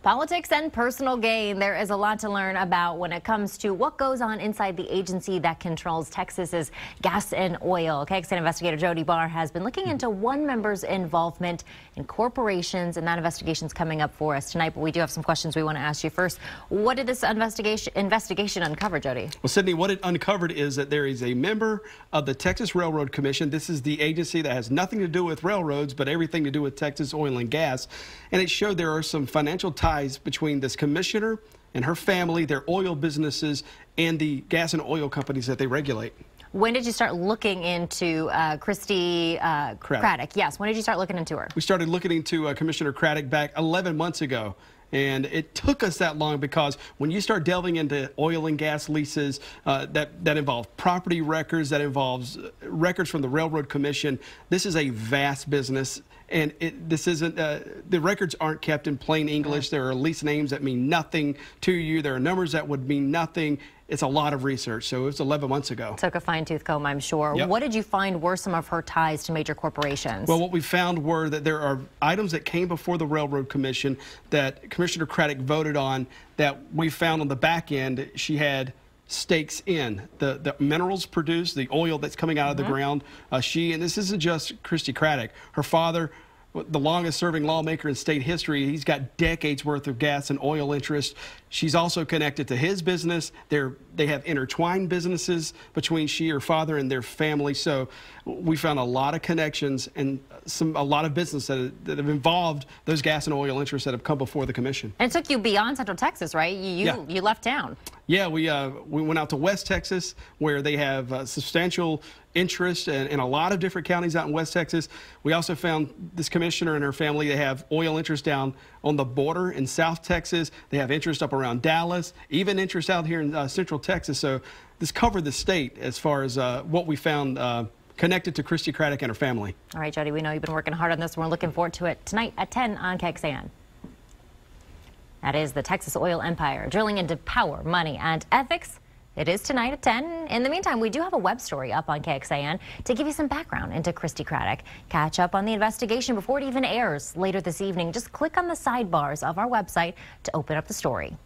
Politics and personal gain. There is a lot to learn about when it comes to what goes on inside the agency that controls Texas's gas and oil. KXAN investigator Jody Barr has been looking into one member's involvement in corporations, and that investigation's coming up for us tonight. But we do have some questions we want to ask you first. What did this investigation uncover, Jody? Well, Sydney, what it uncovered is that there is a member of the Texas Railroad Commission. This is the agency that has nothing to do with railroads, but everything to do with Texas oil and gas. And it showed there are some financial ties between this commissioner and her family, their oil businesses, and the gas and oil companies that they regulate. When did you start looking into Christy Craddock? Yes, when did you start looking into her? We started looking into Commissioner Craddock back 11 months ago. And it took us that long because when you start delving into oil and gas leases, that involve property records, that involves records from the Railroad Commission, this is a vast business. And this isn't, the records aren't kept in plain English. There are lease names that mean nothing to you. There are numbers that would mean nothing. It's a lot of research. So it was 11 months ago. Took a fine-tooth comb, I'm sure. Yep. What did you find were some of her ties to major corporations? Well, what we found were that there are items that came before the Railroad Commission that Commissioner Craddock voted on that we found on the back end she had stakes in. The minerals produced, the oil that's coming out of the ground. And this isn't just Christy Craddock. Her father, the longest serving lawmaker in state history, he's got decades worth of gas and oil interest. She's also connected to his business. They have intertwined businesses between her father and their family. So we found a lot of connections and a lot of business that have involved those gas and oil interests that have come before the commission. And it took you beyond Central Texas, right? You left town. Yeah, we went out to West Texas, where they have substantial interest in a lot of different counties out in West Texas. We also found this commissioner and her family. They have oil interest down on the border in South Texas. They have interest up around Dallas, even interest out here in Central Texas. So this covered the state as far as what we found connected to Christy Craddock and her family. All right, Jody, we know you've been working hard on this. We're looking forward to it tonight at 10 on KXAN. That is the Texas oil empire, drilling into power, money, and ethics. It is tonight at 10. In the meantime, we do have a web story up on KXAN to give you some background into Christy Craddock. Catch up on the investigation before it even airs later this evening. Just click on the sidebars of our website to open up the story.